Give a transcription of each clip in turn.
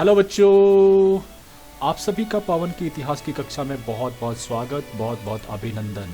Hello बच्चों, आप सभी का पावन की इतिहास की कक्षा में बहुत बहुत स्वागत, बहुत बहुत अभिनंदन।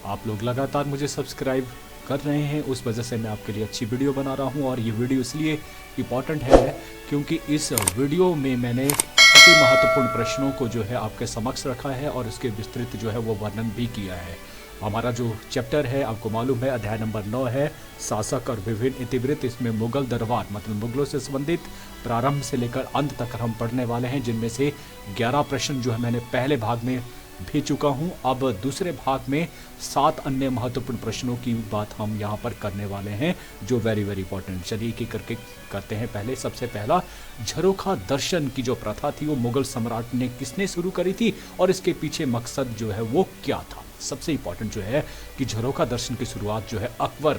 आप लोग लगातार मुझे सब्सक्राइब कर रहे हैं, उस वजह से मैं आपके लिए अच्छी वीडियो बना रहा हूं। और ये वीडियो इसलिए इम्पॉर्टेंट है क्योंकि इस वीडियो में मैंने अति महत्वपूर्ण प्रश्नों को जो है आपके समक्ष रखा है और उसके विस्तृत जो है वो वर्णन भी किया है। हमारा जो चैप्टर है आपको मालूम है, अध्याय नंबर 9 है शासक और विभिन्न इतिवृत्त। इसमें मुगल दरबार मतलब मुगलों से संबंधित प्रारंभ से लेकर अंत तक हम पढ़ने वाले हैं, जिनमें से 11 प्रश्न जो है मैंने पहले भाग में भेज चुका हूं। अब दूसरे भाग में 7 अन्य महत्वपूर्ण प्रश्नों की बात हम यहां पर करने वाले हैं जो वेरी वेरी इंपॉर्टेंट। चलिए एक एक करके करते हैं। पहले सबसे पहला, झरोखा दर्शन की जो प्रथा थी वो मुगल सम्राट ने किसने शुरू करी थी और इसके पीछे मकसद जो है वो क्या था। सबसे इंपॉर्टेंट जो है कि झरोखा दर्शन की शुरुआत जो है अकबर,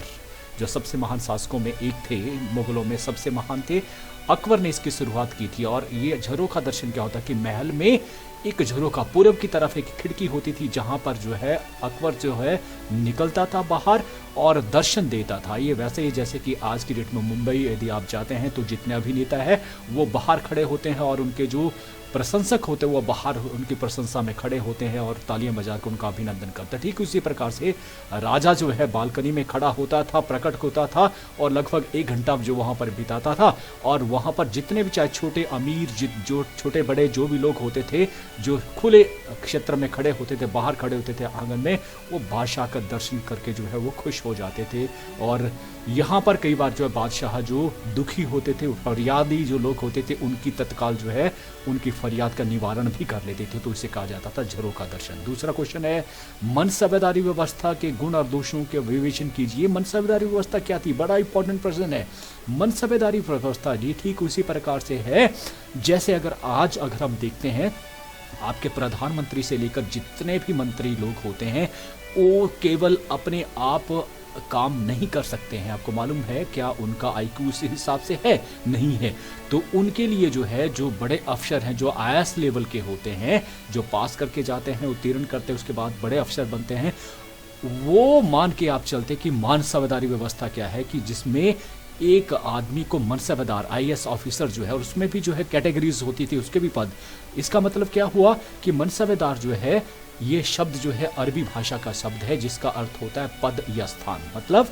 जो सबसे महान शासकों में एक थे, मुगलों में सबसे महान थे, अकबर ने इसकी शुरुआत की थी। और ये झरोखा दर्शन क्या होता है कि महल में एक झरोखा, पूरब की तरफ एक खिड़की होती थी जहां पर जो है अकबर जो है निकलता था बाहर और दर्शन देता था। ये वैसे ही जैसे कि आज की डेट में मुंबई यदि आप जाते हैं तो जितने अभिनेता है वो बाहर खड़े होते हैं और उनके जो प्रशंसक होते हैं वो बाहर उनकी प्रशंसा में खड़े होते हैं और तालियां बजा कर उनका अभिनंदन करते हैं। ठीक उसी प्रकार से राजा जो है बालकनी में खड़ा होता था, प्रकट होता था और लगभग 1 घंटा जो वहां पर बिताता था। और वहां पर जितने भी चाहे छोटे अमीर जो छोटे बड़े जो भी लोग होते थे, जो खुले क्षेत्र में खड़े होते थे, बाहर खड़े होते थे आंगन में, वो बादशाह का दर्शन करके जो है वो खुश हो जाते थे। और यहाँ पर कई बार जो है बादशाह जो दुखी होते थे, फरियादी जो लोग होते थे, उनकी तत्काल जो है उनकी फरियाद का निवारण भी कर लेते थे। तो इसे कहा जाता था झरोखा दर्शन। दूसरा क्वेश्चन है, मनसबेदारी व्यवस्था के गुण और दोषों के विवेचन कीजिए। मनसबेदारी व्यवस्था क्या थी? बड़ा इंपॉर्टेंट प्रश्न है। मनसबेदारी व्यवस्था जी ठीक उसी प्रकार से है जैसे अगर हम देखते हैं, आपके प्रधानमंत्री से लेकर जितने भी मंत्री लोग होते हैं वो केवल अपने आप काम नहीं कर सकते हैं। आपको मालूम है क्या उनका आईक्यू उसी हिसाब से है? नहीं है। तो उनके लिए जो है जो बड़े अफसर हैं, जो आईएएस लेवल के होते हैं, जो पास करके जाते हैं, उत्तीर्ण करते हैं, उसके बाद बड़े अफसर बनते हैं, वो मान के आप चलते कि मनसबेदारी व्यवस्था क्या है कि जिसमें एक आदमी को मनसबेदार आईएएस ऑफिसर जो है, और उसमें भी जो है कैटेगरीज होती थी, उसके भी पद। इसका मतलब क्या हुआ कि मनसबेदार जो है, ये शब्द जो है अरबी भाषा का शब्द है जिसका अर्थ होता है पद या स्थान। मतलब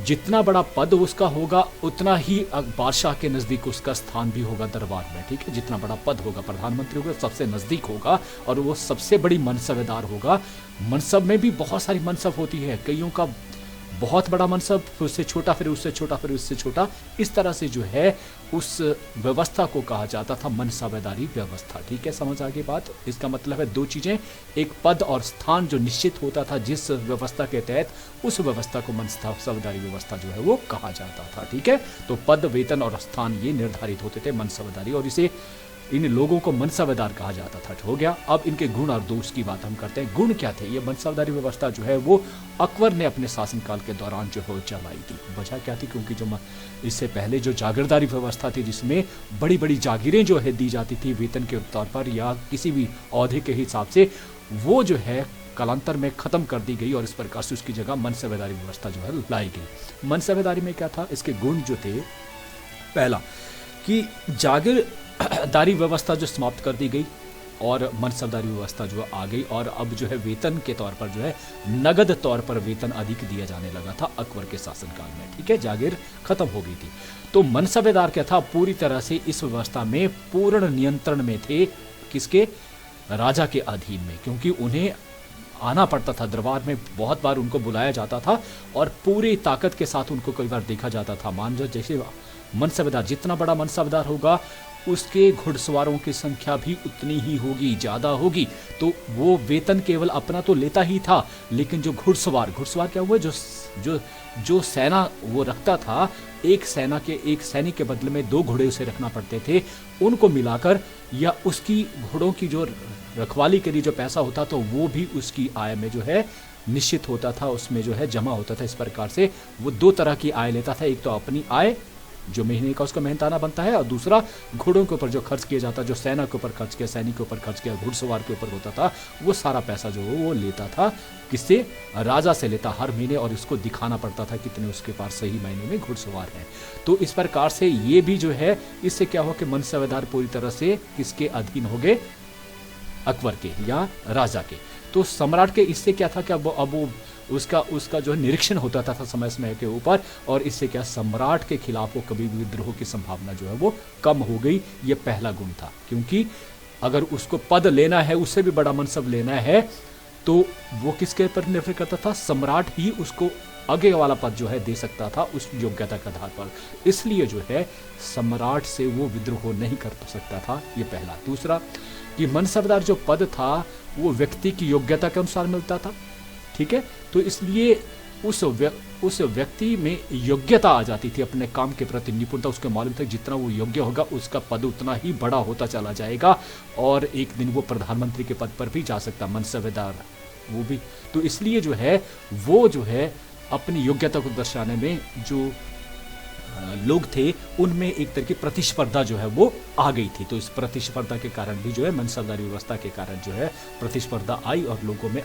जितना बड़ा पद उसका होगा उतना ही बादशाह के नज़दीक उसका स्थान भी होगा दरबार में। ठीक है, जितना बड़ा पद होगा, प्रधानमंत्री होगा, सबसे नज़दीक होगा और वो सबसे बड़ी मनसबेदार होगा। मनसब में भी बहुत सारी मनसब होती है, कईयों का बहुत बड़ा मनसब, फिर उससे छोटा, फिर उससे छोटा, फिर उससे छोटा। इस तरह से जो है उस व्यवस्था को कहा जाता था मनसबेदारी व्यवस्था। ठीक है, समझ आ गई बात? इसका मतलब है 2 चीज़ें, एक पद और स्थान जो निश्चित होता था जिस व्यवस्था के तहत, उस व्यवस्था को मनसबेदारी व्यवस्था जो है वो कहा जाता था। ठीक है, तो पद, वेतन और स्थान ये निर्धारित होते थे मनसबेदारी, और इसे इन लोगों को मनसबेदार कहा जाता था। हो गया। अब इनके गुण और दोष की बात हम करते हैं। गुण क्या थे? ये मनसबेदारी व्यवस्था जो है वो अकबर ने अपने शासनकाल के दौरान जो है चलाई थी। वजह क्या थी? क्योंकि जो इससे पहले जो जागीरदारी व्यवस्था थी जिसमें बड़ी बड़ी जागीरें जो है दी जाती थी वेतन के तौर पर या किसी भी औहदे के हिसाब से, वो जो है कालांतर में खत्म कर दी गई और इस प्रकार से उसकी जगह मनसबेदारी व्यवस्था जो है लाई गई। मनसबेदारी में क्या था? इसके गुण जो थे, पहला कि जागीरदारी व्यवस्था जो समाप्त कर दी गई और मनसबदारी व्यवस्था जो आ गई, और अब जो है वेतन के तौर पर जो है नगद तौर पर वेतन अधिक दिया जाने लगा था अकबर के शासनकाल में। ठीक है, जागीर खत्म हो गई थी। तो मनसबेदार क्या था? पूरी तरह से इस व्यवस्था में पूर्ण नियंत्रण में थे। किसके? राजा के अधीन में, क्योंकि उन्हें आना पड़ता था दरबार में, बहुत बार उनको बुलाया जाता था और पूरी ताकत के साथ उनको कई बार देखा जाता था। मान लो जैसे मनसबेदार, जितना बड़ा मनसबेदार होगा उसके घुड़सवारों की संख्या भी उतनी ही होगी, ज़्यादा होगी। तो वो वेतन केवल अपना तो लेता ही था, लेकिन जो घुड़सवार क्या हुआ, जो सेना वो रखता था, एक सैनिक के बदले में 2 घोड़े उसे रखना पड़ते थे, उनको मिलाकर या उसकी घोड़ों की जो रखवाली के लिए जो पैसा होता तो वो भी उसकी आय में जो है निश्चित होता था, उसमें जो है जमा होता था। इस प्रकार से वो 2 तरह की आय लेता था, एक तो अपनी आय जो महीने का उसका मेहनताना बनता है, और दूसरा घोड़ों के ऊपर जो खर्च किया जाता है, जो सेना के ऊपर खर्च किया, सैनिक के ऊपर खर्च किया, घुड़सवार के ऊपर होता था, वो सारा पैसा जो वो लेता था किससे? राजा से लेता हर महीने, और इसको दिखाना पड़ता था कितने उसके पास सही महीने में घुड़सवार हैं। तो इस प्रकार से ये भी जो है, इससे क्या हुआ कि मनसबदार पूरी तरह से किसके अधीन हो गए? अकबर के या राजा के। तो सम्राट के इससे क्या था कि अब वो उसका जो है निरीक्षण होता था समय समय के ऊपर, और इससे क्या सम्राट के खिलाफ वो कभी भी विद्रोह की संभावना जो है वो कम हो गई। ये पहला गुण था, क्योंकि अगर उसको पद लेना है, उससे भी बड़ा मनसब लेना है, तो वो किसके पर निर्भर करता था? सम्राट ही उसको आगे वाला पद जो है दे सकता था उस योग्यता के आधार पर। इसलिए जो है सम्राट से वो विद्रोह नहीं कर सकता था, ये पहला। दूसरा कि मनसबदार जो पद था वो व्यक्ति की योग्यता के अनुसार मिलता था, ठीक है। तो इसलिए उस व्यक्ति में योग्यता आ जाती थी, अपने काम के प्रति निपुणता उसके मालूम था, जितना वो योग्य होगा उसका पद उतना ही बड़ा होता चला जाएगा, और एक दिन वो प्रधानमंत्री के पद पर भी जा सकता मनसबदार वो भी। तो इसलिए जो है वो जो है अपनी योग्यता को दर्शाने में जो लोग थे उनमें एक तरह की प्रतिस्पर्धा जो है वो आ गई थी। तो इस प्रतिस्पर्धा के कारण भी जो है मनसबदारी व्यवस्था के कारण जो है प्रतिस्पर्धा आई, और लोगों में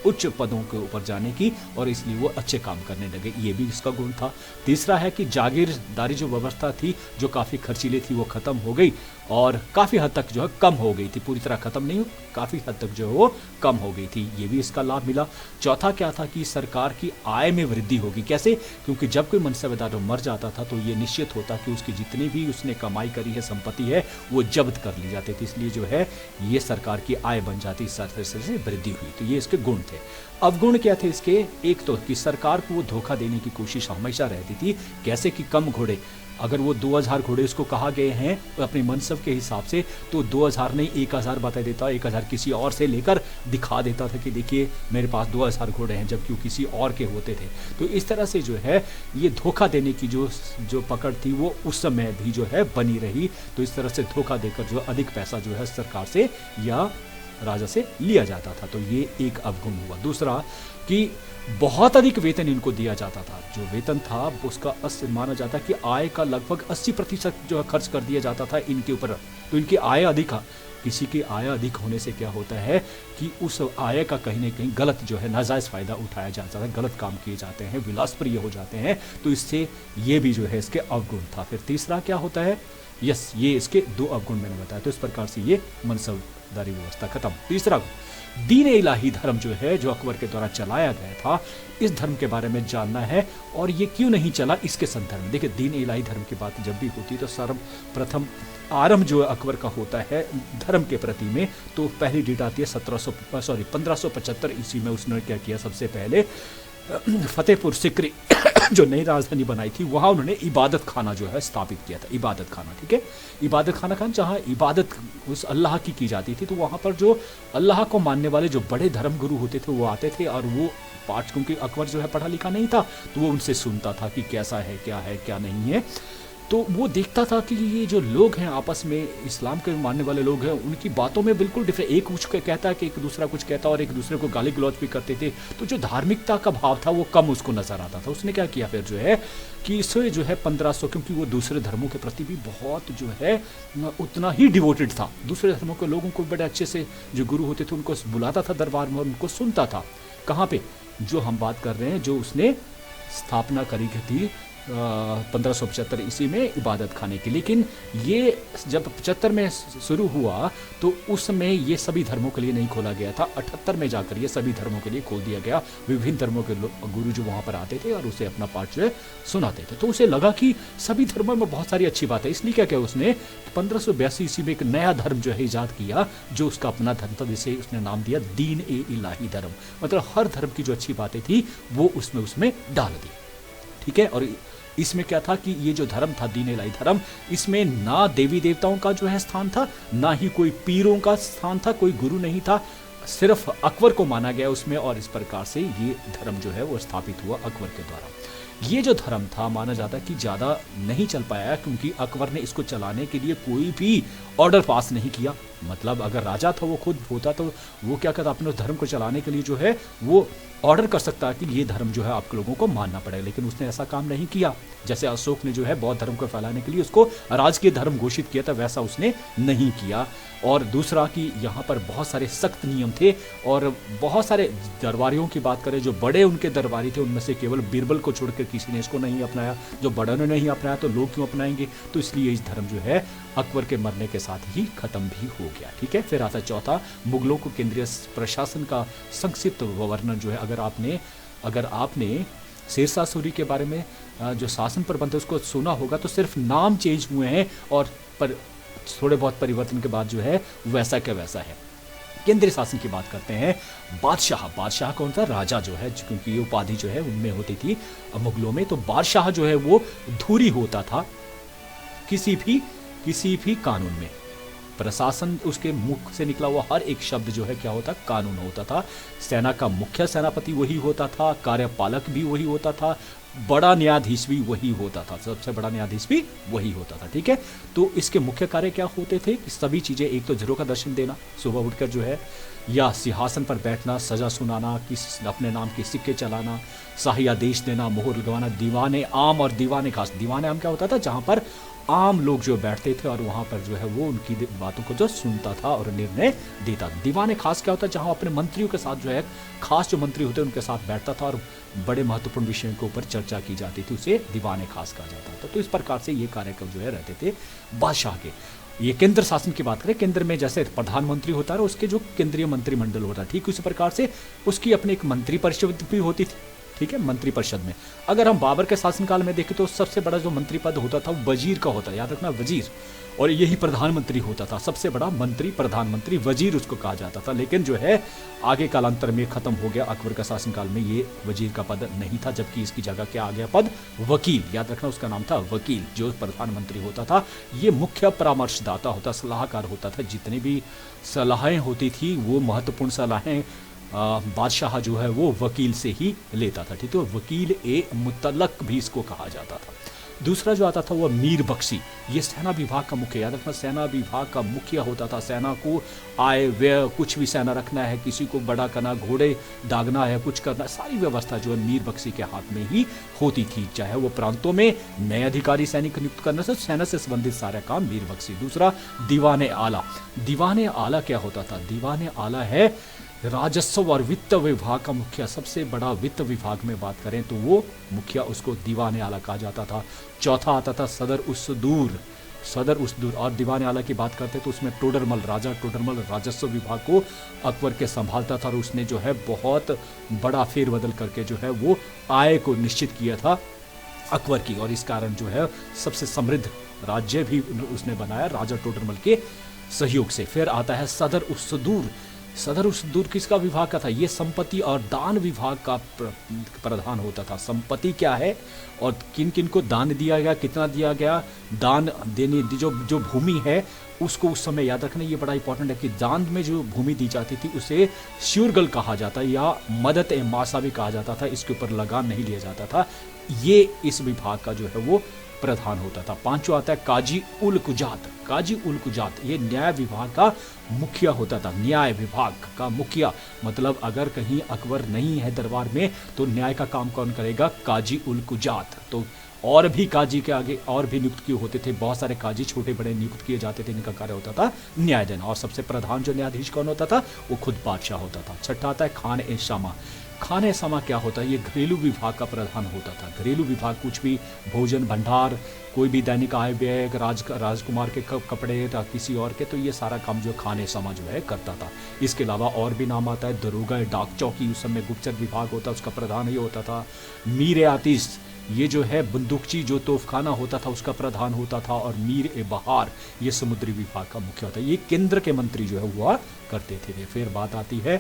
उच्च पदों के ऊपर जाने की, और इसलिए वो अच्छे काम करने लगे, ये भी इसका गुण था। तीसरा है कि जागीरदारी जो व्यवस्था थी जो काफ़ी खर्चीली थी वो ख़त्म हो गई, और काफ़ी हद तक जो है कम हो गई थी, पूरी तरह ख़त्म नहीं, काफ़ी हद तक जो है वो कम हो गई थी, ये भी इसका लाभ मिला। चौथा क्या था कि सरकार की आय में वृद्धि होगी। कैसे? क्योंकि जब कोई मनसबदार मर जाता था तो ये निश्चित होता कि उसकी जितनी भी उसने कमाई करी है, संपत्ति है, वो जब्त कर ली जाती थी, इसलिए जो है ये सरकार की आय बन जाती, इस तरह से वृद्धि हुई। तो ये इसके गुण थे। अवगुण क्या थे इसके? एक तो कि सरकार को वो धोखा देने की कोशिश हमेशा रहती थी। कैसे कि कम घोड़े, अगर वो 2000 घोड़े उसको कहा गए हैं अपने मनसब के हिसाब से, तो 2000 नहीं 1000 बता देता, 1000 किसी और से लेकर दिखा देता था कि देखिए मेरे पास 2000 घोड़े हैं, जबकि वो किसी और के होते थे। तो इस तरह से जो है ये धोखा देने की जो पकड़ थी वो उस समय भी जो है बनी रही। तो इस तरह से धोखा देकर जो अधिक पैसा जो है सरकार से या राजा से लिया जाता था, तो ये एक अवगुण हुआ। दूसरा कि बहुत अधिक वेतन इनको दिया जाता था। जो वेतन था उसका माना जाता कि आय का लगभग 80% जो है खर्च कर दिया जाता था इनके ऊपर। तो इनकी आय अधिक, किसी की आय अधिक होने से क्या होता है कि उस आय का कहीं ना कहीं गलत जो है नाजायज़ फ़ायदा उठाया जाता है, गलत काम किए जाते हैं, विलासप्रिय हो जाते हैं। तो इससे ये भी जो है इसके अवगुण था। फिर तीसरा क्या होता है? यस, ये इसके 2 अवगुण मैंने बताया। तो इस प्रकार से ये मनसबदारी व्यवस्था खत्म। तीसरा दीन इलाही धर्म जो है जो अकबर के द्वारा चलाया गया था, इस धर्म के बारे में जानना है, और ये क्यों नहीं चला इसके संदर्भ में। देखिए, दीन इलाही धर्म की बात जब भी होती है तो सर्वप्रथम आरंभ जो अकबर का होता है धर्म के प्रति में, तो पहली डेट आती है 1575 ईस्वी में। उसने क्या किया? सबसे पहले फतेहपुर सिकरी जो नई राजधानी बनाई थी वहाँ उन्होंने इबादत खाना जो है स्थापित किया था। इबादत खाना, ठीक है, इबादत खाना जहाँ इबादत उस अल्लाह की जाती थी। तो वहाँ पर जो अल्लाह को मानने वाले जो बड़े धर्म गुरु होते थे वो आते थे, और वो पाठ, क्योंकि अकबर जो है पढ़ा लिखा नहीं था, तो वो उनसे सुनता था कि कैसा है क्या नहीं है। तो वो देखता था कि ये जो लोग हैं आपस में इस्लाम के मानने वाले लोग हैं, उनकी बातों में बिल्कुल डिफरेंट, एक कुछ कहता है कि एक दूसरा कुछ कहता, और एक दूसरे को गाली गलौज भी करते थे। तो जो धार्मिकता का भाव था वो कम उसको नजर आता था। उसने क्या किया फिर जो है कि इसे जो है 1500, क्योंकि वो दूसरे धर्मों के प्रति भी बहुत जो है उतना ही डिवोटेड था, दूसरे धर्मों के लोगों को बड़े अच्छे से जो गुरु होते थे उनको बुलाता था दरबार में और उनको सुनता था। कहाँ पे? जो हम बात कर रहे हैं, जो उसने स्थापना करी थी 1575 ईस्वी में इबादत खाने की। लेकिन ये जब 75 में शुरू हुआ तो उस समय ये सभी धर्मों के लिए नहीं खोला गया था। 78 में जाकर ये सभी धर्मों के लिए खोल दिया गया। विभिन्न धर्मों के गुरु जो वहाँ पर आते थे और उसे अपना पाठ जो है सुनाते थे। तो उसे लगा कि सभी धर्मों में बहुत सारी अच्छी बात है, इसलिए क्या किया उसने 1582 ईस्वी में एक नया धर्म जो है ईजाद किया, जो उसका अपना धर्म था, जिसे उसने नाम दिया दीन ए इलाही धर्म। मतलब हर धर्म की जो अच्छी बातें थी वो उसमें डाल दी, ठीक है। और इसमें क्या था कि ये जो धर्म था दीन इलाही धर्म, इसमें ना देवी देवताओं का जो है स्थान था, ना ही कोई पीरों का स्थान था, कोई गुरु नहीं था, सिर्फ अकबर को माना गया उसमें। और इस प्रकार से ये धर्म जो है वो स्थापित हुआ अकबर के द्वारा। ये जो धर्म था माना जाता है कि ज़्यादा नहीं चल पाया, क्योंकि अकबर ने इसको चलाने के लिए कोई भी ऑर्डर पास नहीं किया। मतलब अगर राजा था वो खुद होता तो वो क्या करता, अपने धर्म को चलाने के लिए जो है वो ऑर्डर कर सकता है कि ये धर्म जो है आप लोगों को मानना पड़ेगा, लेकिन उसने ऐसा काम नहीं किया। जैसे अशोक ने जो है बौद्ध धर्म को फैलाने के लिए उसको राजकीय धर्म घोषित किया था, वैसा उसने नहीं किया। और दूसरा कि यहाँ पर बहुत सारे सख्त नियम थे और बहुत सारे दरबारियों की बात करें, जो बड़े उनके दरबारी थे उनमें से केवल बीरबल को छोड़कर किसी ने इसको नहीं अपनाया। जो बड़ों ने नहीं अपनाया तो लोग क्यों अपनाएंगे, तो इसलिए इस धर्म जो है अकबर के मरने के साथ ही खत्म भी हो गया। ठीक है, फिर आता चौथा, मुगलों को केंद्रीय प्रशासन का संक्षिप्त वर्णन जो है, अगर आपने शेरशाह सूरी के बारे में जो शासन प्रबंध है उसको सुना होगा तो सिर्फ नाम चेंज हुए हैं और थोड़े बहुत परिवर्तन के बाद जो है वैसा क्या वैसा है। केंद्रीय शासन की बात करते हैं। बादशाह कौन था, राजा जो है, क्योंकि ये उपाधि जो है उनमें होती थी मुगलों में। तो बादशाह जो है वो धुरी होता था किसी भी कानून में। प्रशासन उसके मुख से निकला हुआ हर एक शब्द जो है क्या होता, कानून होता था। सेना का मुख्य सेनापति वही होता था, कार्यपालक भी वही होता था, बड़ा न्यायाधीश भी वही होता था, सबसे बड़ा न्यायाधीश भी वही होता था। ठीक है, तो इसके मुख्य कार्य क्या होते थे कि सभी चीजें, एक तो जरों का दर्शन देना सुबह उठकर जो है, या सिंहासन पर बैठना, सजा सुनाना, अपने नाम के सिक्के चलाना, शाही आदेश देना, मोहर लगवाना, दीवाने आम और दीवाने खास। दीवाने आम क्या होता था, जहां पर आम लोग जो बैठते थे और वहां पर जो है वो उनकी बातों को जो सुनता था और निर्णय देता। दीवाने खास क्या होता है, जहां अपने मंत्रियों के साथ जो है, खास जो मंत्री होते हैं उनके साथ बैठता था और बड़े महत्वपूर्ण विषयों के ऊपर चर्चा की जाती थी, उसे दीवाने खास कहा जाता था। तो इस प्रकार से ये कार्यक्रम जो है रहते थे बादशाह के। ये केंद्र शासन की बात करें, केंद्र में जैसे प्रधानमंत्री होता है उसके जो केंद्रीय मंत्रिमंडल होता है, ठीक उसी प्रकार से उसकी अपनी एक मंत्री परिषद भी होती थी। ठीक है, मंत्री परिषद में अगर हम बाबर के शासनकाल में देखें तो सबसे बड़ा जो मंत्री पद होता था वो वजीर का होता है, याद रखना वजीर, और यही प्रधानमंत्री होता था। सबसे बड़ा मंत्री प्रधानमंत्री, वजीर उसको कहा जाता था। लेकिन जो है आगे कालांतर में खत्म हो गया, अकबर का शासनकाल में ये वजीर का पद नहीं था, जबकि इसकी जगह क्या आ गया पद, वकील। याद रखना उसका नाम था वकील। जो प्रधानमंत्री होता था ये मुख्य परामर्शदाता होता, सलाहकार होता था। जितनी भी सलाहें होती थी वो महत्वपूर्ण सलाहें बादशाह जो है वो वकील से ही लेता था। ठीक है, तो वकील ए मुतलक भी इसको कहा जाता था। दूसरा जो आता था वह मीर बख्शी, ये सेना विभाग का मुखिया। याद रखना सेना विभाग का मुखिया होता था। सेना को आय व्यय कुछ भी सेना रखना है, किसी को बड़ा करना, घोड़े दागना है, कुछ करना, सारी व्यवस्था जो है मीर बख्शी के हाथ में ही होती थी। चाहे वो प्रांतों में नए अधिकारी सैनिक नियुक्त करने से, सेना से संबंधित सारा काम मीर बख्शी। दूसरा दीवाने आला। दीवाने आला क्या होता था, दीवाने आला है राजस्व और वित्त विभाग का मुखिया। सबसे बड़ा वित्त विभाग में बात करें तो वो मुखिया, उसको दीवाने आला कहा जाता था। चौथा आता था सदर उसदूर। और दीवाने आला की बात करते तो उसमें टोडरमल, राजा टोडरमल राजस्व विभाग को अकबर के संभालता था और उसने जो है बहुत बड़ा फेरबदल करके जो है वो आय को निश्चित किया था अकबर की, और इस कारण जो है सबसे समृद्ध राज्य भी उसने बनाया राजा टोडरमल के सहयोग से। फिर आता है सदर उसदूर। सदर उसदूर किसका विभाग का था, ये संपत्ति और दान विभाग का प्रधान होता था। संपत्ति क्या है और किन किन को दान दिया गया, कितना दिया गया, दान देने जो भूमि है उसको उस समय याद रखना, ये बड़ा इंपॉर्टेंट है कि दान में जो भूमि दी जाती थी उसे श्यूरगल कहा जाता है या मदद ए मासा भी कहा जाता था। इसके ऊपर लगान नहीं लिया जाता था। ये इस विभाग का जो है वो प्रधान होता था। पांचवा आता है काजी उल कुजात। काजी उल कुजात ये न्याय विभाग का मुखिया होता था। न्याय विभाग का मुखिया मतलब अगर कहीं अकबर नहीं है दरबार में तो न्याय का काम कौन करेगा, काजी उल कुजात। तो और भी काजी के आगे और भी नियुक्त किए होते थे, बहुत सारे काजी छोटे बड़े नियुक्त किए जाते थे, इनका कार्य होता था न्याय देना। और सबसे प्रधान जो न्यायाधीश कौन होता था, वो खुद बादशाह होता था। छठा आता है खान ए शामा। खान ए शामा क्या होता है, ये घरेलू विभाग का प्रधान होता था। घरेलू विभाग कुछ भी भोजन भंडार, कोई भी दैनिक आय व्यय, राजकुमार के कपड़े या किसी और के, तो ये सारा काम जो खान ए शामा जो है करता था। इसके अलावा और भी नाम आता है दरोगा डाक चौकी, उस समय गुप्तचर विभाग होता, उसका प्रधान ये होता था। मीर ए आतिश ये जो है बंदूकची जो तोफखाना होता था उसका प्रधान होता था। और मीर ए बहार ये समुद्री विभाग का मुख्य होता है। ये केंद्र के मंत्री जो है हुआ करते थे। फिर बात आती है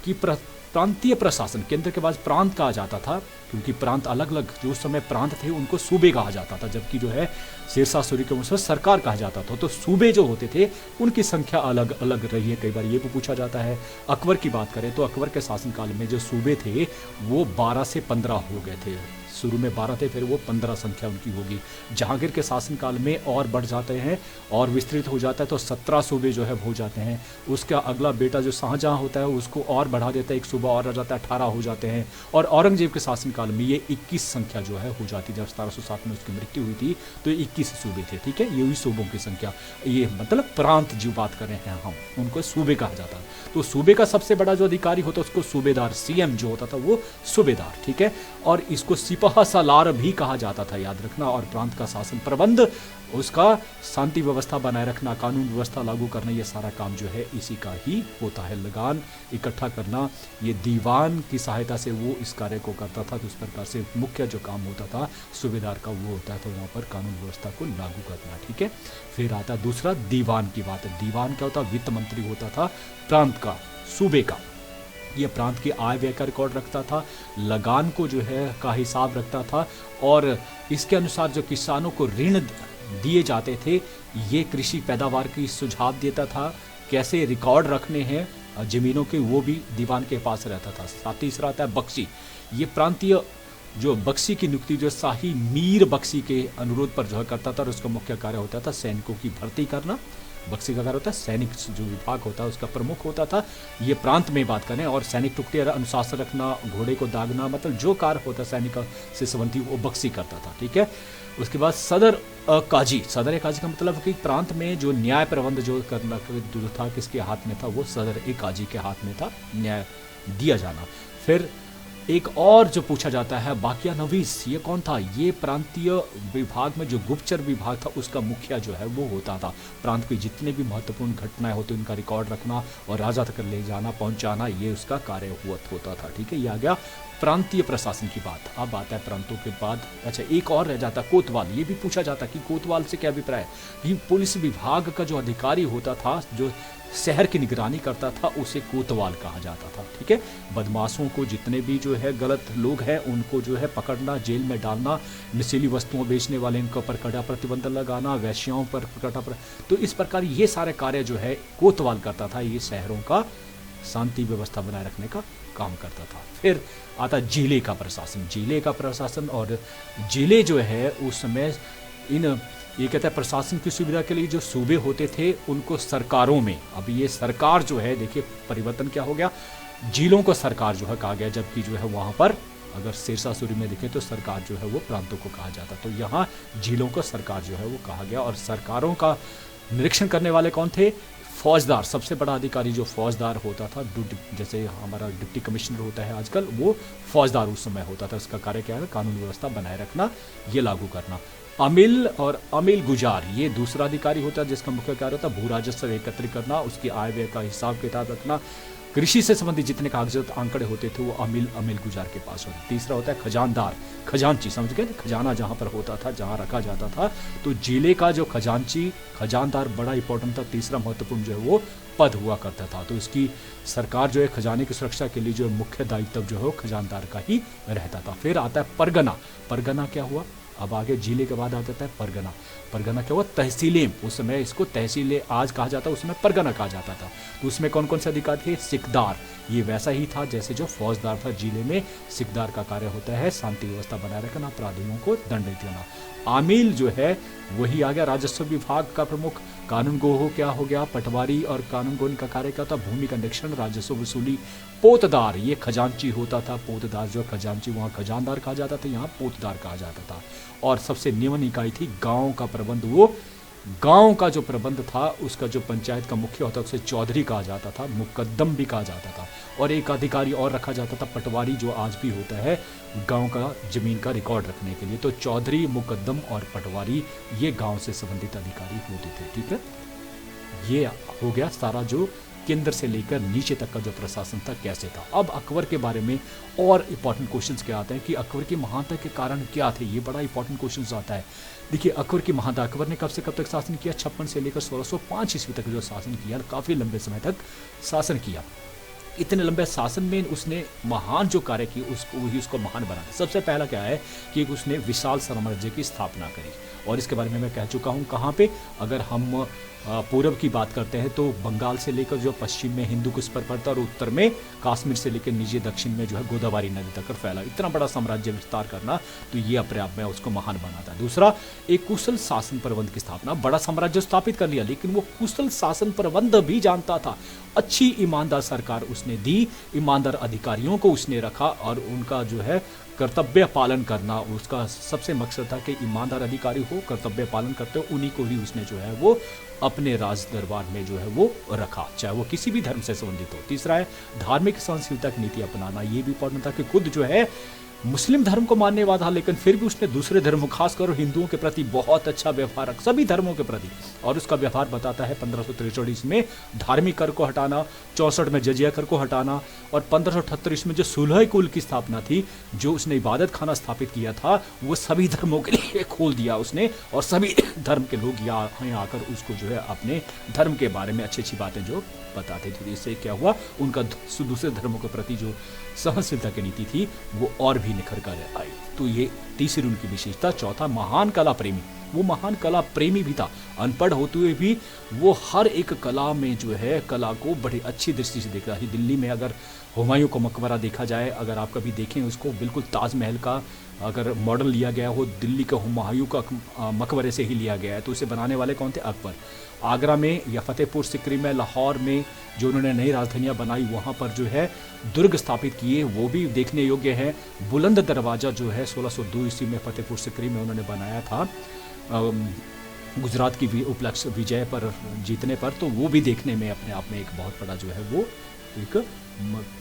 कि प्रांतीय प्रशासन, केंद्र के बाद प्रांत कहा जाता था, क्योंकि प्रांत अलग अलग जो उस समय प्रांत थे उनको सूबे कहा जाता था, जबकि जो है शेरशाह सूरी के वंश में सरकार कहा जाता था। तो सूबे जो होते थे उनकी संख्या अलग अलग रही है, कई बार ये भी पूछा जाता है। अकबर की बात करें तो अकबर के शासनकाल में जो सूबे थे वो 12 से 15 हो गए थे। शुरू में 12 थे, फिर वो 15 संख्या उनकी होगी। जहांगीर के शासनकाल में और बढ़ जाते हैं और विस्तृत हो जाता है, तो 17 सूबे जो है हो जाते हैं। उसका अगला बेटा जो शाहजहां होता है उसको और बढ़ा देता है, एक सूबा और आ जाता है, 18 हो जाते हैं। और औरंगजेब के शासनकाल में ये 21 संख्या जो है हो जाती है। जब 1707 में उसकी मृत्यु हुई थी तो 21 सूबे थे, ठीक है। ये हुई सूबों की संख्या, ये मतलब प्रांत जो बात कर रहे हैं हम, उनको सूबे कहा जाता है। तो सूबे का सबसे बड़ा जो अधिकारी होता है उसको सूबेदार, सीएम जो होता था वो सूबेदार, ठीक है। और इसको सिपाह सालार भी कहा जाता था, याद रखना। और प्रांत का शासन प्रबंध, उसका शांति व्यवस्था बनाए रखना, कानून व्यवस्था लागू करना, ये सारा काम जो है इसी का ही होता है। लगान इकट्ठा करना, ये दीवान की सहायता से वो इस कार्य को करता था। तो इस प्रकार से मुख्य जो काम होता था सूबेदार का वो होता था वहाँ पर कानून व्यवस्था को लागू करना, ठीक है। फिर आता दूसरा दीवान की बात है। दीवान क्या होता? वित्त मंत्री होता था प्रांत का, सूबे का। ये प्रांत की आय व्यय का रिकॉर्ड रखता था, लगान को जो है का हिसाब रखता था, और इसके अनुसार जो किसानों को ऋण दिए जाते थे, ये कृषि पैदावार की सुझाव देता था, कैसे रिकॉर्ड रखने हैं जमीनों के, वो भी दीवान के पास रहता था। तीसरा आता है बख्शी। ये प्रांतीय जो बख्शी की नियुक्ति जो शाही मीर बख्शी के अनुरोध पर जो करता था, और उसका मुख्य कार्य होता था सैनिकों की भर्ती करना। बख्शी का कार्य होता है सैनिक जो विभाग होता है उसका प्रमुख होता था, ये प्रांत में बात करें। और सैनिक टुकड़े अनुशासन रखना, घोड़े को दागना, मतलब जो कार्य होता है सैनिक से संबंधित वो बख्शी करता था, ठीक है। उसके बाद सदर काजी। सदर काजी का मतलब कि प्रांत में जो न्याय प्रबंध जो करना था किसके हाथ में था? वो सदर काजी के हाथ में था, न्याय दिया जाना। फिर एक और जो पूछा जाता है बाकिया नवीस, ये कौन था? ये प्रांतीय विभाग में जो गुप्तचर विभाग था उसका मुखिया जो है वो होता था। प्रांत की जितने भी महत्वपूर्ण घटनाएं होती उनका रिकॉर्ड रखना और राजा तक ले जाना, पहुंचाना, ये उसका कार्य होता था, ठीक है। ये आ गया प्रांतीय प्रशासन की बात। अब आता है प्रांतों के बाद, अच्छा एक और रह जाता कोतवाल। ये भी पूछा जाता कि कोतवाल से क्या अभिप्राय है? ये पुलिस विभाग का जो अधिकारी होता था, जो शहर की निगरानी करता था, उसे कोतवाल कहा जाता था, ठीक है। बदमाशों को, जितने भी जो है गलत लोग हैं उनको जो है पकड़ना, जेल में डालना, नशीली वस्तुओं बेचने वाले इनके ऊपर कड़ा प्रतिबंध लगाना, वैश्याओं पर कड़ा तो इस प्रकार ये सारे कार्य जो है कोतवाल करता था। ये शहरों का शांति व्यवस्था बनाए रखने का काम करता था। फिर आता जिले का प्रशासन। जिले का प्रशासन, और जिले जो है उस समय ये कहता है प्रशासन की सुविधा के लिए जो सूबे होते थे उनको सरकारों में, अब ये सरकार जो है, देखिए परिवर्तन क्या हो गया, जिलों को सरकार जो है कहा गया, जबकि जो है वहाँ पर अगर शेरशाह सूरी में देखें तो सरकार जो है वो प्रांतों को कहा जाता। तो यहाँ जिलों को सरकार जो है वो कहा गया। और सरकारों का निरीक्षण करने वाले कौन थे? फौजदार। सबसे बड़ा अधिकारी जो फौजदार होता था, जैसे हमारा डिप्टी कमिश्नर होता है आजकल, वो फौजदार उस समय होता था। उसका कार्य क्या है? कानून व्यवस्था बनाए रखना, ये लागू करना। अमिल और अमिल गुजार, ये दूसरा अधिकारी होता है जिसका मुख्य कार्य होता है भू राजस्व एकत्रित करना, उसकी आय व्यय का हिसाब किताब रखना। कृषि से संबंधित जितने कागजात आंकड़े होते थे वो अमिल गुजार के पास होते। तीसरा होता है खजानदार, खजांची, समझ गए? खजाना जहाँ पर होता था, जहाँ रखा जाता था, तो जिले का जो खजांची, खजानदार बड़ा इंपॉर्टेंट था। तीसरा महत्वपूर्ण जो है वो पद हुआ करता था। तो इसकी सरकार जो है खजाने की सुरक्षा के लिए जो मुख्य दायित्व जो है वो खजानदार का ही रहता था। फिर आता है परगना। परगना क्या हुआ? अब आगे जिले के बाद आ जाता है परगना। परगना क्या हुआ? तहसीलें। उस समय इसको तहसीलें आज कहा जाता, उस समय परगना कहा जाता था। तो उसमें कौन कौन से अधिकारी थे? सिकदार, ये वैसा ही था जैसे जो फौजदार था। जिले में सिकदार का कार्य होता है शांति व्यवस्था बनाए रखना, अपराधियों को दंडित करना। आमिल जो है वही आ गया राजस्व विभाग का प्रमुख। कानून गोह क्या हो गया? पटवारी। और कानून गोह का कार्य क्या था? भूमि का निरीक्षण, राजस्व वसूली। पोतदार, ये खजांची होता था। पोतदार जो खजांची, वहाँ खजानदार कहा जाता था, यहाँ पोतदार कहा जाता था। और सबसे निम्न इकाई थी गांव का प्रबंध। वो गांव का जो प्रबंध था उसका जो पंचायत का मुखिया होता उसे चौधरी कहा जाता था, मुकद्दम भी कहा जाता था। और एक अधिकारी और रखा जाता था पटवारी, जो आज भी होता है गांव का जमीन का रिकॉर्ड रखने के लिए। तो चौधरी, मुकद्दम और पटवारी ये गांव से संबंधित अधिकारी होते थे, ठीक है। ये हो गया सारा जो केंद्र से लेकर नीचे तक का जो प्रशासन था कैसे था। अब अकबर के बारे में और इम्पोर्टेंट क्वेश्चंस क्या आते हैं कि अकबर की महानता के कारण क्या थे? ये बड़ा इंपॉर्टेंट क्वेश्चंस आता है। देखिए अकबर की महानता, अकबर ने कब से कब तक शासन किया? 56 से लेकर 1605 ईस्वी तक जो शासन किया, काफ़ी लंबे समय तक शासन किया। इतने लंबे शासन में उसने महान जो कार्य किए उसको वही उसको महान बना। सबसे पहला क्या है कि उसने विशाल साम्राज्य की स्थापना करी। और इसके बारे में मैं कह चुका हूँ कहाँ पे। अगर हम पूरब की बात करते हैं तो बंगाल से लेकर जो पश्चिम में हिंदू कुश पर पड़ता है और उत्तर में कश्मीर से लेकर नीचे दक्षिण में जो है गोदावरी नदी तक फैला। इतना बड़ा साम्राज्य विस्तार करना तो ये अपने आप में उसको महान बनाता है। दूसरा, एक कुशल शासन प्रबंध की स्थापना। बड़ा साम्राज्य स्थापित कर लिया लेकिन वो कुशल शासन प्रबंध भी जानता था। अच्छी ईमानदार सरकार उसने दी, ईमानदार अधिकारियों को उसने रखा और उनका जो है कर्तव्य पालन करना उसका सबसे मकसद था कि ईमानदार अधिकारी हो, कर्तव्य पालन करते हो, उन्हीं को ही उसने जो है वो अपने राज दरबार में जो है वो रखा, चाहे वो किसी भी धर्म से संबंधित हो। तीसरा है धार्मिक सहनशीलता की नीति अपनाना। ये भी इंपॉर्टेंट था कि खुद जो है मुस्लिम धर्म को मानने वाला था लेकिन फिर भी उसने दूसरे धर्म खासकर हिंदुओं के प्रति बहुत अच्छा व्यवहार रखा, सभी धर्मों के प्रति। और उसका व्यवहार बताता है 1543 में धार्मिक कर को हटाना, 64 में जजिया कर को हटाना और 1538 में जो सुलह कुल की स्थापना थी, जो उसने इबादत खाना स्थापित किया था, वो सभी धर्मों के लिए खोल दिया उसने और सभी धर्म के लोग यहाँ आकर उसको जो है अपने धर्म के बारे में अच्छी अच्छी बातें जो बताते थे। इससे क्या हुआ, उनका दूसरे धर्मों के प्रति जो सहनशीलता की नीति थी वो और भी निखर कर आई। तो ये तीसरी उनकी विशेषता। चौथा, महान कला प्रेमी। वो महान कला प्रेमी भी था, अनपढ़ होते हुए भी वो हर एक कला में जो है कला को बड़ी अच्छी दृष्टि से देख रहा है। दिल्ली में अगर हुमायूं का मकबरा देखा जाए, अगर आप कभी देखें उसको, बिल्कुल ताजमहल का अगर मॉडल लिया गया हो दिल्ली का हुमायूं का मकबरे से ही लिया गया है। तो उसे बनाने वाले कौन थे? अकबर। आगरा में या फतेहपुर सिकरी में, लाहौर में जो उन्होंने नई राजधानियाँ बनाई वहाँ पर जो है दुर्ग स्थापित किए, वो भी देखने योग्य है। बुलंद दरवाज़ा जो है 1602 ईस्वी में फतेहपुर सिकरी में उन्होंने बनाया था गुजरात की उपलक्ष्य विजय पर जीतने पर, तो वो भी देखने में अपने आप में एक बहुत बड़ा जो है वो एक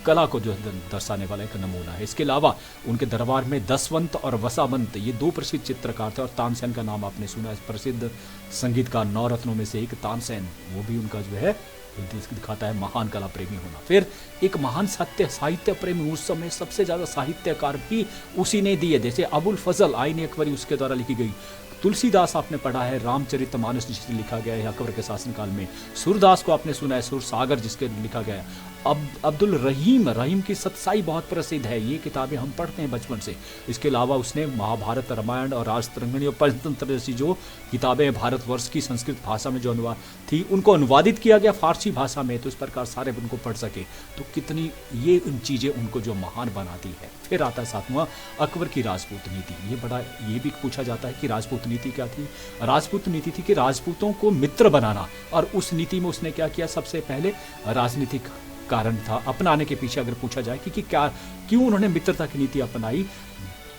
कला को जो दर्शाने वाला एक नमूना है। इसके अलावा उनके दरबार में दसवंत और वसावंत ये दो प्रसिद्ध चित्रकार थे और तानसेन का नाम आपने सुना है, प्रसिद्ध संगीतकार नवरत्नों में से एक तानसेन, वो भी उनका जो है दिखाता है महान कला प्रेमी होना। फिर एक महान साहित्य प्रेमी, उस समय सबसे ज़्यादा साहित्यकार भी उसी ने दिए, जैसे अबुल फजल आईन अकबरी उसके द्वारा लिखी गई। तुलसीदास आपने पढ़ा है, रामचरितमानस जिसे लिखा गया है अकबर के शासनकाल में। सूरदास को आपने सुना है, सुरसागर जिसके लिखा गया है। अब्दुल रहीम की सत्साई बहुत प्रसिद्ध है, ये किताबें हम पढ़ते हैं बचपन से। इसके अलावा उसने महाभारत, रामायण और राजतरंगिणी और पंचतंत्र जैसी जो किताबें भारतवर्ष की संस्कृत भाषा में जो अनुवाद थी उनको अनुवादित किया गया फारसी भाषा में, तो इस प्रकार सारे उनको पढ़ सके। तो कितनी ये उन चीज़ें उनको जो महान बनाती है। फिर आता है सातवां, अकबर की राजपूत नीति। ये भी पूछा जाता है कि राजपूत नीति क्या थी। राजपूत नीति थी कि राजपूतों को मित्र बनाना, और उस नीति में उसने क्या किया, सबसे पहले राजनीतिक कारण था अपनाने के पीछे। अगर पूछा जाए कि क्या क्यों उन्होंने मित्रता की नीति अपनाई,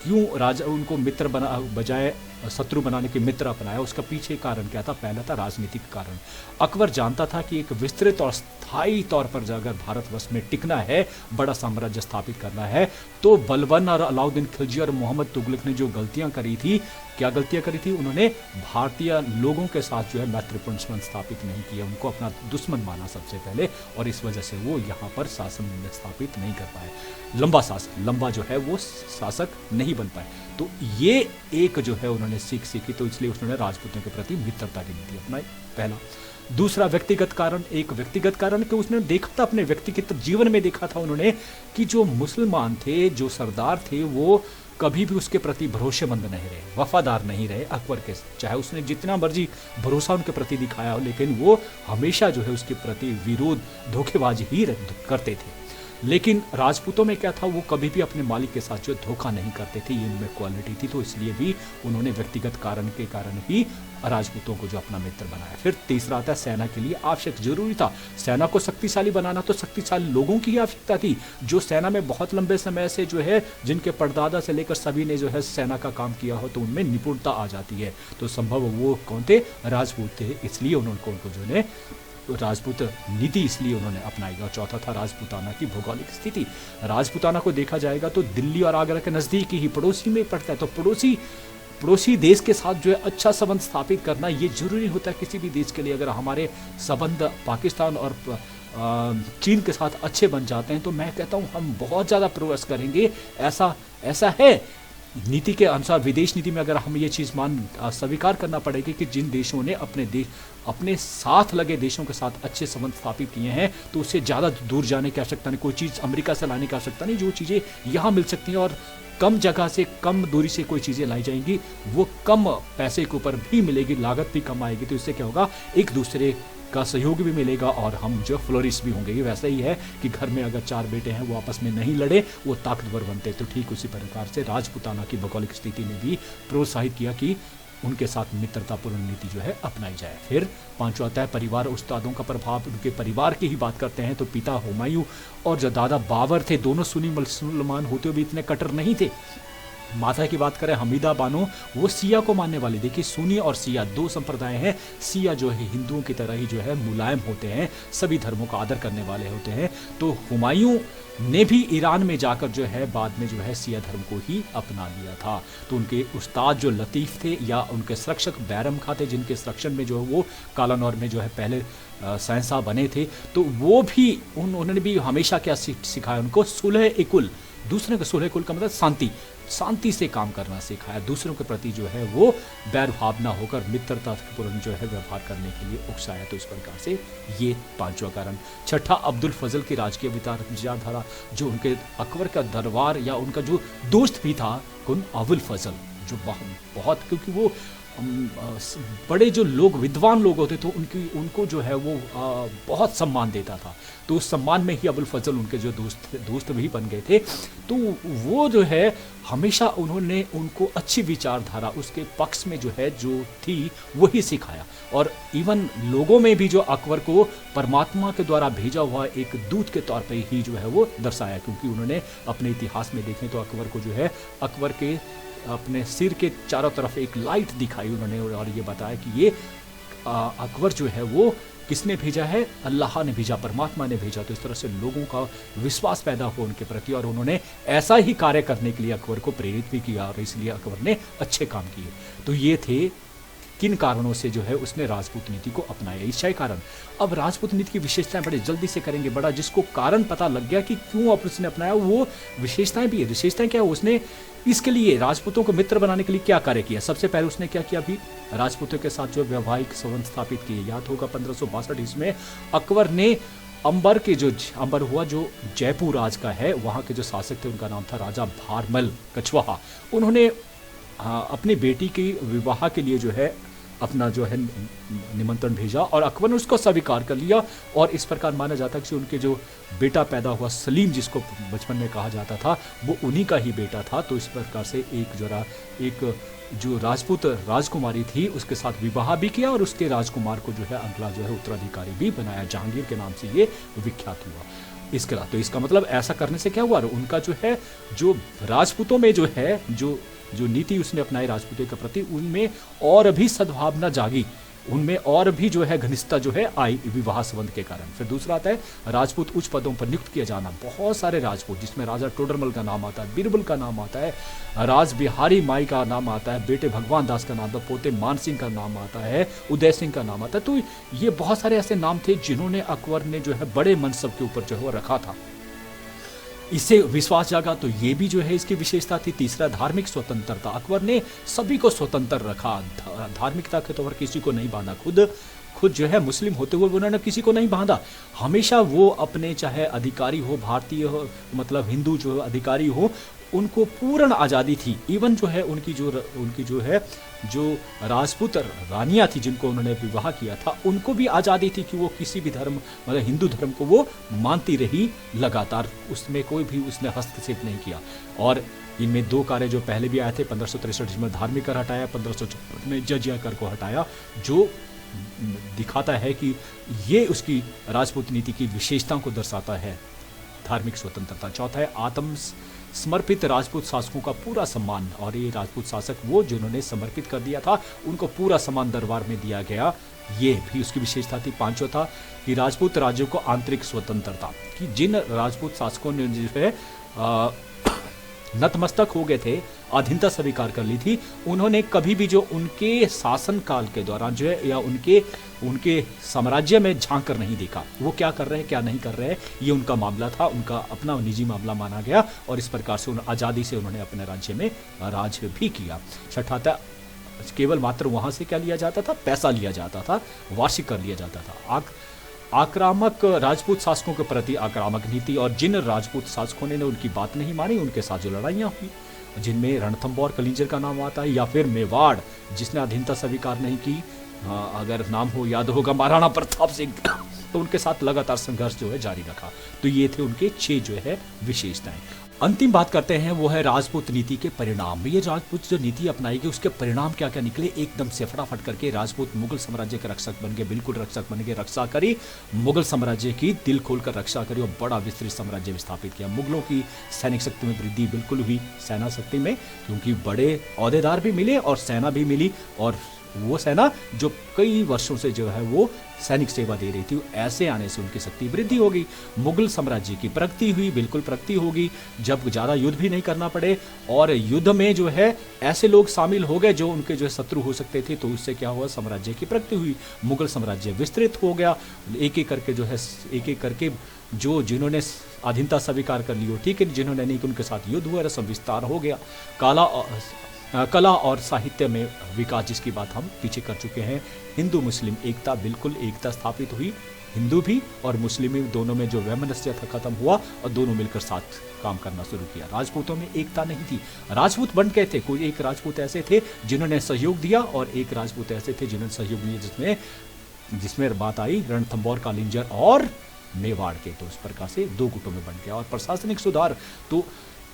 क्यों राजा उनको मित्र बना बजाय शत्रु बनाने के मित्र अपनाया, उसका पीछे कारण क्या था? पहला था राजनीतिक कारण। अकबर जानता था कि एक विस्तृत और स्थायी तौर पर अगर भारतवर्ष में टिकना है, बड़ा साम्राज्य स्थापित करना है, तो बलबन और अलाउद्दीन खिलजी और मोहम्मद तुगलक ने जो गलतियां करी थी, क्या गलतियां करी थी? उन्होंने भारतीय लोगों के साथ जो है मैत्रीपूर्ण संबंध स्थापित नहीं किया, उनको अपना दुश्मन माना सबसे पहले, और इस वजह से वो यहाँ पर शासन स्थापित नहीं कर पाए। लंबा जो है वो शासक नहीं बन पाए। तो ये एक जो है उन्होंने सीखी, तो इसलिए उन्होंने राजपूतों के प्रति मित्रता की नीति अपनाई, पहला। दूसरा, व्यक्तिगत कारण। एक व्यक्तिगत कारण कि उसने देखा था, अपने व्यक्तिगत जीवन में देखा था उन्होंने कि जो मुसलमान थे, जो सरदार थे, वो कभी भी उसके प्रति भरोसेमंद नहीं रहे, वफादार नहीं रहे अकबर के। चाहे उसने जितना मर्जी भरोसा उनके प्रति दिखाया हो, लेकिन वो हमेशा जो है उसके प्रति विरोध, धोखेबाजी ही करते थे। लेकिन राजपूतों में क्या था, वो कभी भी अपने मालिक के साथ जो धोखा नहीं करते थे, ये उनमें क्वालिटी थी। तो इसलिए भी उन्होंने व्यक्तिगत कारण के कारण ही राजपूतों को जो अपना मित्र बनाया। फिर तीसरा आता है सेना के लिए आवश्यक, जरूरी था सेना को शक्तिशाली बनाना, तो शक्तिशाली लोगों की आवश्यकता थी, जो सेना में बहुत लंबे समय से जो है, जिनके परदादा से लेकर सभी ने जो है सेना का काम किया हो, तो उनमें निपुणता आ जाती है। तो संभव वो कौन थे? राजपूत थे, इसलिए उनको जो है राजपूत नीति इसलिए उन्होंने अपनाई। और चौथा था राजपूताना की भौगोलिक स्थिति। राजपूताना को देखा जाएगा तो दिल्ली और आगरा के नज़दीक ही पड़ोसी में पड़ता है, तो पड़ोसी देश के साथ जो है अच्छा संबंध स्थापित करना ये जरूरी होता है किसी भी देश के लिए। अगर हमारे संबंध पाकिस्तान और चीन के साथ अच्छे बन जाते हैं, तो मैं कहता हूँ हम बहुत ज़्यादा प्रोग्रेस करेंगे। ऐसा है नीति के अनुसार। विदेश नीति में अगर हम ये चीज़ स्वीकार करना पड़ेगी कि जिन देशों ने अपने साथ लगे देशों के साथ अच्छे संबंध स्थापित किए हैं, तो उससे ज़्यादा दूर जाने की आवश्यकता नहीं, कोई चीज़ अमेरिका से लाने की आवश्यकता नहीं, जो चीज़ें यहाँ मिल सकती हैं और कम जगह से कम दूरी से कोई चीज़ें लाई जाएंगी, वो कम पैसे के ऊपर भी मिलेगी, लागत भी कम आएगी। तो इससे क्या होगा, एक दूसरे का सहयोग भी मिलेगा और हम जो फ्लोरिश भी होंगे। ये वैसा ही है कि घर में अगर 4 बेटे हैं वो आपस में नहीं लड़े, वो ताकतवर बनते। तो ठीक उसी प्रकार से राजपूताना की भौगोलिक स्थिति ने भी प्रोत्साहित किया कि उनके साथ मित्रतापूर्ण नीति जो है अपनाई जाए। फिर पांचवा आता है परिवार, उस्तादों का प्रभाव। उनके परिवार की ही बात करते हैं तो पिता हुमायूं और जो दादा बाबर थे, दोनों सुन्नी मुसलमान होते हुए भी इतने कट्टर नहीं थे। माता की बात करें हमीदा बानो, वो सिया को मानने वाली। देखिए सुन्नी और सिया दो संप्रदाय हैं। सिया जो है हिंदुओं की तरह ही जो है मुलायम होते हैं, सभी धर्मों का आदर करने वाले होते हैं। तो हुमायूं ने भी ईरान में जाकर जो है बाद में जो है सिया धर्म को ही अपना लिया था। तो उनके उस्ताद जो लतीफ़ थे या उनके संरक्षक बैरम खां थे, जिनके संरक्षण में जो है वो कालानौर में जो है पहले सहसा बने थे, तो वो भी उन्होंने भी हमेशा क्या सिखाया उनको, सुलह-ए-कुल। दूसरे का सुलह-ए-कुल का मतलब शांति से काम करना सिखाया। दूसरों के प्रति जो है वो बैर भाव ना होकर मित्रतापूर्ण जो है व्यवहार करने के लिए उकसाया। तो इस प्रकार से ये पांचवा कारण। छठा, अब्दुल फजल की राजकीय विचारधारा, जो उनके अकबर का दरबार या उनका जो दोस्त भी था कौन, अबुल फजल, जो बहुत क्योंकि वो बड़े जो लोग विद्वान लोग होते तो उनको जो है वो बहुत सम्मान देता था। तो उस सम्मान में ही अबुल फजल उनके जो दोस्त भी बन गए थे। तो वो जो है हमेशा उन्होंने उनको अच्छी विचारधारा उसके पक्ष में जो है जो थी वही सिखाया। और इवन लोगों में भी जो अकबर को परमात्मा के द्वारा भेजा हुआ एक दूत के तौर पर ही जो है वो दर्शाया। क्योंकि उन्होंने अपने इतिहास में देखें तो अकबर को जो है अकबर के अपने सिर के चारों तरफ एक लाइट दिखाई उन्होंने और ये बताया कि ये अकबर जो है वो किसने भेजा है, अल्लाह ने भेजा, परमात्मा ने भेजा। तो इस तरह से लोगों का विश्वास पैदा हो उनके प्रति और उन्होंने ऐसा ही कार्य करने के लिए अकबर को प्रेरित भी किया और इसलिए अकबर ने अच्छे काम किए। तो ये थे किन कारणों से जो है उसने राजपूत नीति को अपनाया, ये 6 कारण। अब राजपूत नीति की विशेषताएं बड़े जल्दी से करेंगे। बड़ा जिसको कारण पता लग गया कि क्यों अब उसने अपनाया, वो विशेषताएं भी है। विशेषताएं क्या है, उसने इसके लिए राजपूतों को मित्र बनाने के लिए क्या कार्य किया। सबसे पहले उसने क्या किया, अभी राजपूतों के साथ जो वैवाहिक संबंध स्थापित किए। याद होगा 1562 ईस्वी में अकबर ने अंबर हुआ जो जयपुर राज का है, वहाँ के जो शासक थे उनका नाम था राजा भारमल कछवाहा। उन्होंने अपनी बेटी की विवाह के लिए जो है अपना जो है निमंत्रण भेजा और अकबर ने उसको स्वीकार कर लिया। और इस प्रकार माना जाता है कि उनके जो बेटा पैदा हुआ सलीम, जिसको बचपन में कहा जाता था, वो उन्हीं का ही बेटा था। तो इस प्रकार से एक जो राजपूत राजकुमारी थी उसके साथ विवाह भी किया और उसके राजकुमार को जो है अगला जो है उत्तराधिकारी भी बनाया। जहांगीर के नाम से ये विख्यात हुआ। इसके तो इसका मतलब ऐसा करने से क्या हुआ, उनका जो है जो राजपूतों में जो है जो नीति उसने अपनाई राजपूतों के प्रति, उनमें और भी सद्भावना जागी, उनमें और भी जो है घनिष्ठता जो है आई विवाह संबंध के कारण। फिर दूसरा आता है राजपूत उच्च पदों पर नियुक्त किया जाना। बहुत सारे राजपूत, जिसमें राजा टोडरमल का नाम आता है, बीरबल का नाम आता है, राज बिहारी माई का नाम आता है, बेटे भगवान दास का नाम आता है, पोते मान सिंह का नाम आता है, उदय सिंह का नाम आता है। तो ये बहुत सारे ऐसे नाम थे जिन्होंने अकबर ने जो है बड़े मनसब के ऊपर जो है वो रखा था। इससे विश्वास जागा। तो ये भी जो है इसकी विशेषता थी। तीसरा, धार्मिक स्वतंत्रता। अकबर ने सभी को स्वतंत्र रखा, धार्मिकता के तौर पर किसी को नहीं बांधा। खुद जो है मुस्लिम होते हुए उन्होंने किसी को नहीं बांधा। हमेशा वो अपने चाहे अधिकारी हो, भारतीय हो, मतलब हिंदू जो अधिकारी हो, उनको पूर्ण आज़ादी थी। इवन जो है उनकी जो है जो राजपूत रानियां थी जिनको उन्होंने विवाह किया था, उनको भी आज़ादी थी कि वो किसी भी धर्म, मतलब हिंदू धर्म को वो मानती रही लगातार, उसमें कोई भी उसने हस्तक्षेप नहीं किया। और इनमें 2 कार्य जो पहले भी आए थे, 1563 में धार्मिक कर हटाया, 1554 में जजिया कर को हटाया, जो दिखाता है कि ये उसकी राजपूत नीति की विशेषताओं को दर्शाता है, धार्मिक स्वतंत्रता। चौथा है आत्म समर्पित राजपूत शासकों का पूरा सम्मान। और ये राजपूत शासक वो जिन्होंने समर्पित कर दिया था, उनको पूरा सम्मान दरबार में दिया गया, ये भी उसकी विशेषता थी। पांचवा था कि राजपूत राज्यों को आंतरिक स्वतंत्रता, कि जिन राजपूत शासकों ने जो है नतमस्तक हो गए थे, अधीनता स्वीकार कर ली थी, उन्होंने कभी भी जो उनके शासन काल के दौरान जो है या उनके साम्राज्य में झांक कर नहीं देखा, वो क्या कर रहे हैं क्या नहीं कर रहे हैं, ये उनका मामला था, उनका अपना निजी मामला माना गया। और इस प्रकार से आज़ादी से उन्होंने अपने राज्य में राज भी किया। छठा था केवल मात्र वहाँ से क्या लिया जाता था, पैसा लिया जाता था, वार्षिक कर लिया जाता था। आक्रामक राजपूत शासकों के प्रति आक्रामक नीति, और जिन राजपूत शासकों ने उनकी बात नहीं मानी उनके साथ जो लड़ाइयाँ हुई। जिनमें रणथंबोर कलिंजर का नाम आता है, या फिर मेवाड़ जिसने अधीनता स्वीकार नहीं की, अगर नाम हो याद होगा महाराणा प्रताप सिंह, तो उनके साथ लगातार संघर्ष जो है जारी रखा। तो ये थे उनके 6 जो है विशेषताएं। अंतिम बात करते हैं वो है राजपूत नीति के परिणाम। ये राजपूत जो नीति अपनाई गई उसके परिणाम क्या क्या निकले, एकदम से फटाफट करके राजपूत मुगल साम्राज्य के रक्षक बन गए, बिल्कुल रक्षक बन गए, रक्षा करी मुगल साम्राज्य की, दिल खोलकर रक्षा करी और बड़ा विस्तृत साम्राज्य स्थापित किया। मुगलों की सैनिक शक्ति में वृद्धि बिल्कुल हुई, सेना शक्ति में, क्योंकि बड़े अहदेदार भी मिले और सेना भी मिली, और वो सेना जो कई वर्षों से जो है वो सैनिक सेवा दे रही थी, ऐसे आने से उनकी शक्ति वृद्धि होगी। मुगल साम्राज्य की प्रगति हुई, बिल्कुल प्रगति होगी, जब ज़्यादा युद्ध भी नहीं करना पड़े, और युद्ध में जो है ऐसे लोग शामिल हो गए जो उनके जो है शत्रु हो सकते थे, तो उससे क्या हुआ, साम्राज्य की प्रगति हुई, मुगल साम्राज्य विस्तृत हो गया। एक एक करके जो है, एक एक करके जो जिन्होंने अधीनता स्वीकार कर ली हो, ठीक है, जिन्होंने नहीं, उनके साथ युद्ध हुआ, रसम विस्तार हो गया। कला और साहित्य में विकास जिसकी बात हम पीछे कर चुके हैं। हिंदू मुस्लिम एकता, बिल्कुल एकता स्थापित हुई, हिंदू भी और मुस्लिम भी, दोनों में जो वैमनस्य था खत्म हुआ और दोनों मिलकर साथ काम करना शुरू किया। राजपूतों में एकता नहीं थी, राजपूत बन गए थे, कोई एक राजपूत ऐसे थे जिन्होंने सहयोग दिया और एक राजपूत ऐसे थे जिन्होंने सहयोग दिया, जिसमें बात आई रणथंबोर कलिंजर और मेवाड़ के, तो उस प्रकार से 2 गुटों में बन गया। और प्रशासनिक सुधार, तो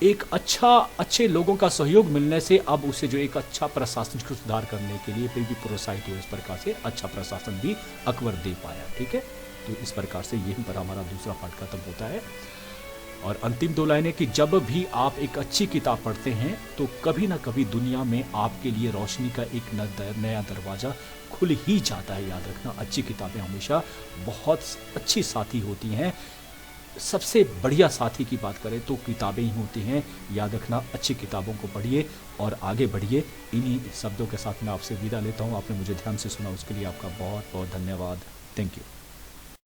एक अच्छे लोगों का सहयोग मिलने से अब उसे जो एक अच्छा प्रशासनिक सुधार करने के लिए फिर भी प्रोत्साहित हुआ, इस प्रकार से अच्छा प्रशासन भी अकबर दे पाया, ठीक है। तो इस प्रकार से यहीं पर हमारा दूसरा पार्ट खत्म होता है। और अंतिम 2 लाइनें कि जब भी आप एक अच्छी किताब पढ़ते हैं तो कभी ना कभी दुनिया में आपके लिए रोशनी का एक नया दरवाज़ा खुल ही जाता है। याद रखना, अच्छी किताबें हमेशा बहुत अच्छी साथी होती हैं। सबसे बढ़िया साथी की बात करें तो किताबें ही होती हैं। याद रखना, अच्छी किताबों को पढ़िए और आगे बढ़िए। इन्हीं शब्दों के साथ मैं आपसे विदा लेता हूँ। आपने मुझे ध्यान से सुना, उसके लिए आपका बहुत बहुत धन्यवाद। Thank you.